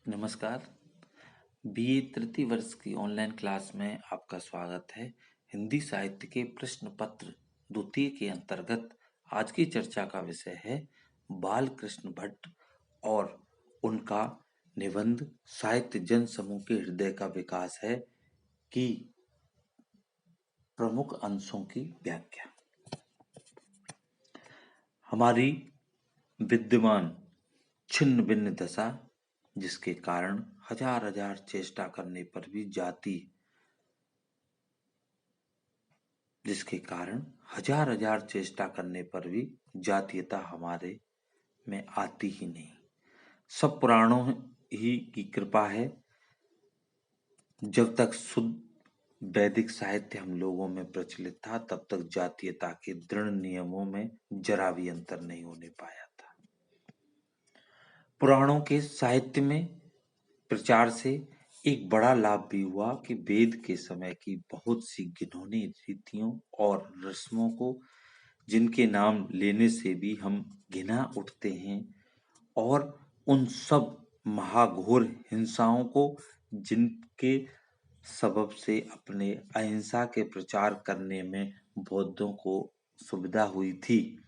नमस्कार। बीए तृतीय वर्ष की ऑनलाइन क्लास में आपका स्वागत है। हिंदी साहित्य के प्रश्न पत्र द्वितीय के अंतर्गत आज की चर्चा का विषय है बाल कृष्ण भट्ट और उनका निबंध साहित्य जन समूह के हृदय का विकास है की प्रमुख अंशों की व्याख्या। हमारी विद्यमान छिन्न भिन्न दशा, जिसके कारण हजार हजार चेष्टा करने पर भी जातीयता हमारे में आती ही नहीं। सब पुराणों ही की कृपा है। जब तक शुद्ध वैदिक साहित्य हम लोगों में प्रचलित था, तब तक जातीयता के दृढ़ नियमों में जरा भी अंतर नहीं होने पाया था। पुराणों के साहित्य में प्रचार से एक बड़ा लाभ भी हुआ कि वेद के समय की बहुत सी घिनौनी रीतियों और रस्मों को, जिनके नाम लेने से भी हम घिना उठते हैं, और उन सब महाघोर हिंसाओं को, जिनके सबब से अपने अहिंसा के प्रचार करने में बौद्धों को सुविधा हुई थी,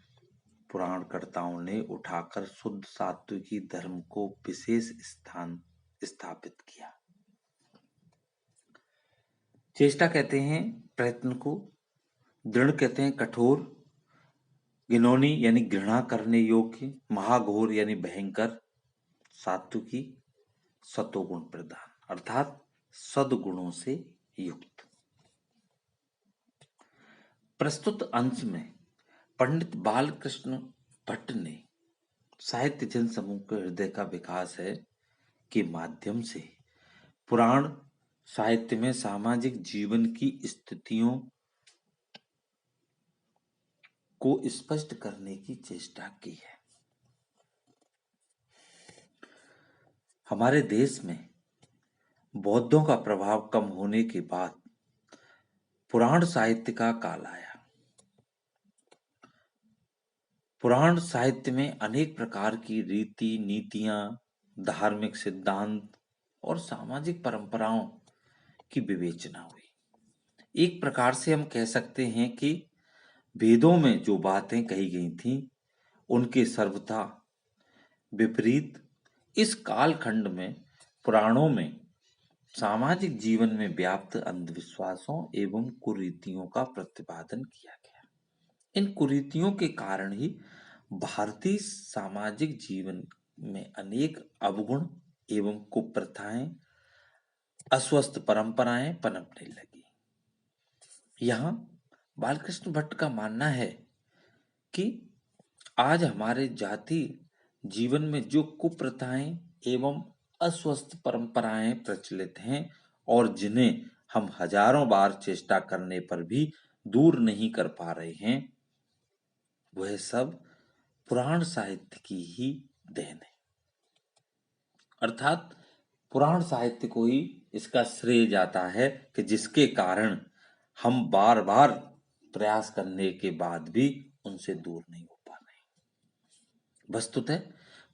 पुराणकर्ताओं ने उठाकर शुद्ध सात्विकी धर्म को विशेष स्थान स्थापित किया। चेष्टा कहते हैं प्रयत्न को, दृढ़ कहते हैं कठोर, घिनौनी यानी घृणा करने योग्य, महाघोर यानी भयंकर, सात्विकी सतोगुण प्रधान अर्थात सद्गुणों से युक्त। प्रस्तुत अंश में पंडित बालकृष्ण भट्ट ने साहित्य जन समूह के हृदय का विकास है के माध्यम से पुराण साहित्य में सामाजिक जीवन की स्थितियों को स्पष्ट करने की चेष्टा की है। हमारे देश में बौद्धों का प्रभाव कम होने के बाद पुराण साहित्य का काल आया। पुराण साहित्य में अनेक प्रकार की रीति नीतियां, धार्मिक सिद्धांत और सामाजिक परंपराओं की विवेचना हुई। एक प्रकार से हम कह सकते हैं कि वेदों में जो बातें कही गई थीं, उनके सर्वथा विपरीत इस कालखंड में पुराणों में सामाजिक जीवन में व्याप्त अंधविश्वासों एवं कुरीतियों का प्रतिपादन किया गया। इन कुरीतियों के कारण ही भारतीय सामाजिक जीवन में अनेक अवगुण एवं कुप्रथाएं, अस्वस्थ परंपराएं पनपने लगी। यहाँ बालकृष्ण भट्ट का मानना है कि आज हमारे जाति जीवन में जो कुप्रथाएं एवं अस्वस्थ परंपराएं प्रचलित हैं और जिन्हें हम हजारों बार चेष्टा करने पर भी दूर नहीं कर पा रहे हैं, वह सब पुराण साहित्य की ही देन है। अर्थात पुराण साहित्य को ही इसका श्रेय जाता है कि जिसके कारण हम बार बार प्रयास करने के बाद भी उनसे दूर नहीं हो पा रहे। वस्तुतः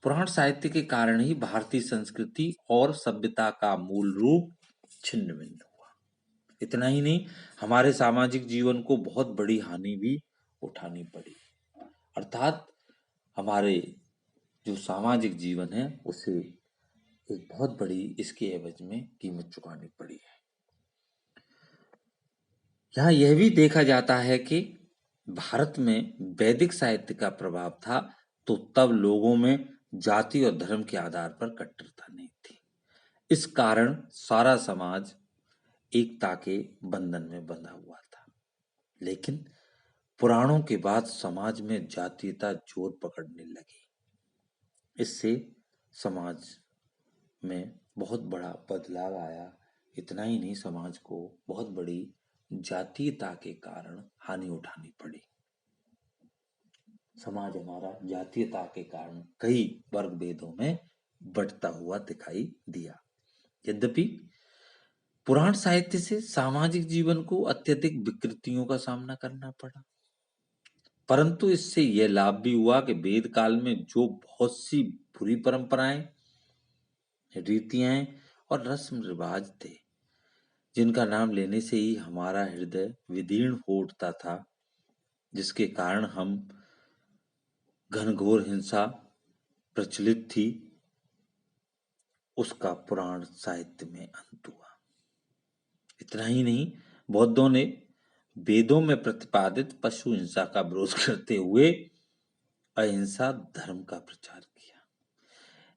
पुराण साहित्य के कारण ही भारतीय संस्कृति और सभ्यता का मूल रूप छिन्न भिन्न हुआ। इतना ही नहीं, हमारे सामाजिक जीवन को बहुत बड़ी हानि भी उठानी पड़ी। अर्थात हमारे जो सामाजिक जीवन है, उसे एक बहुत बड़ी इसके एवज में कीमत चुकानी पड़ी है। यहाँ यह भी देखा जाता है कि भारत में वैदिक साहित्य का प्रभाव था, तो तब लोगों में जाति और धर्म के आधार पर कट्टरता नहीं थी। इस कारण सारा समाज एकता के बंधन में बंधा हुआ था। लेकिन पुराणों के बाद समाज में जातीयता जोर पकड़ने लगी। इससे समाज में बहुत बड़ा बदलाव आया। इतना ही नहीं, समाज को बहुत बड़ी जातीयता के कारण हानि उठानी पड़ी। समाज हमारा जातीयता के कारण कई वर्ग भेदों में बंटता हुआ दिखाई दिया। यद्यपि पुराण साहित्य से सामाजिक जीवन को अत्यधिक विकृतियों का सामना करना पड़ा, परंतु इससे यह लाभ भी हुआ कि वेद काल में जो बहुत सी बुरी परंपराएं रीतियां और रस्म रिवाज थे जिनका नाम लेने से ही हमारा हृदय विदीर्ण हो उठता था, जिसके कारण हम घनघोर हिंसा प्रचलित थी, उसका पुराण साहित्य में अंत हुआ। इतना ही नहीं, बौद्धों ने वेदों में प्रतिपादित पशु हिंसा का विरोध करते हुए अहिंसा धर्म का प्रचार किया।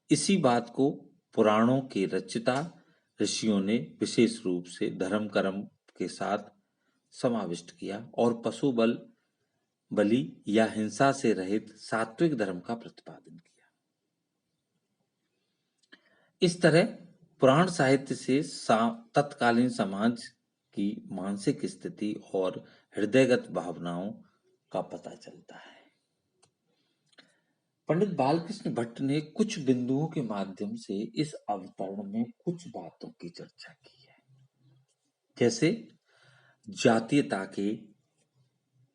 इसी बात को पुराणों के रचयिता ऋषियों ने विशेष रूप से धर्म कर्म के साथ समाविष्ट किया और पशु बलि या हिंसा से रहित सात्विक धर्म का प्रतिपादन किया। इस तरह पुराण साहित्य से तत्कालीन समाज की मानसिक स्थिति और हृदयगत भावनाओं का पता चलता है। पंडित बालकृष्ण भट्ट ने कुछ बिंदुओं के माध्यम से इस अवतरण में कुछ बातों की चर्चा की है, जैसे जातीयता के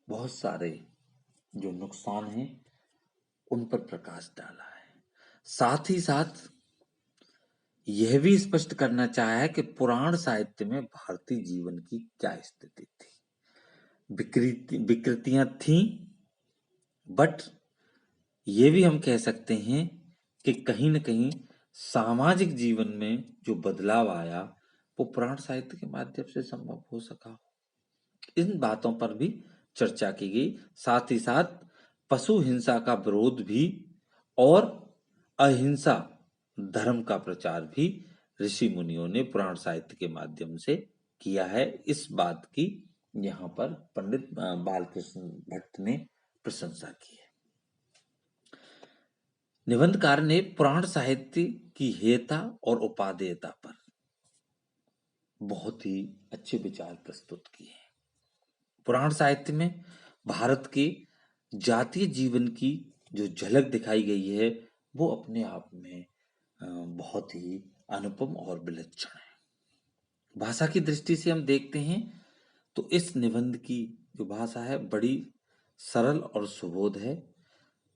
बहुत सारे जो नुकसान हैं उन पर प्रकाश डाला है। साथ ही साथ यह भी स्पष्ट करना चाहा है कि पुराण साहित्य में भारतीय जीवन की क्या स्थिति थी। विकृतियां थीं, बट ये भी हम कह सकते हैं कि कहीं न कहीं सामाजिक जीवन में जो बदलाव आया वो पुराण साहित्य के माध्यम से संभव हो सका। इन बातों पर भी चर्चा की गई। साथ ही साथ पशु हिंसा का विरोध भी और अहिंसा धर्म का प्रचार भी ऋषि मुनियों ने पुराण साहित्य के माध्यम से किया है। इस बात की यहाँ पर पंडित बालकृष्ण भट्ट ने प्रशंसा की है। निबंधकार ने पुराण साहित्य की हेयता और उपादेयता पर बहुत ही अच्छे विचार प्रस्तुत किए हैं। पुराण साहित्य में भारत के जातीय जीवन की जो झलक दिखाई गई है वो अपने आप में बहुत ही अनुपम और विलक्षण है। भाषा की दृष्टि से हम देखते हैं तो इस निबंध की जो भाषा है बड़ी सरल और सुबोध है,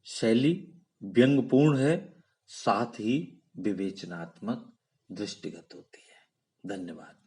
शैली व्यंग्यपूर्ण है, साथ ही विवेचनात्मक दृष्टिगत होती है। धन्यवाद।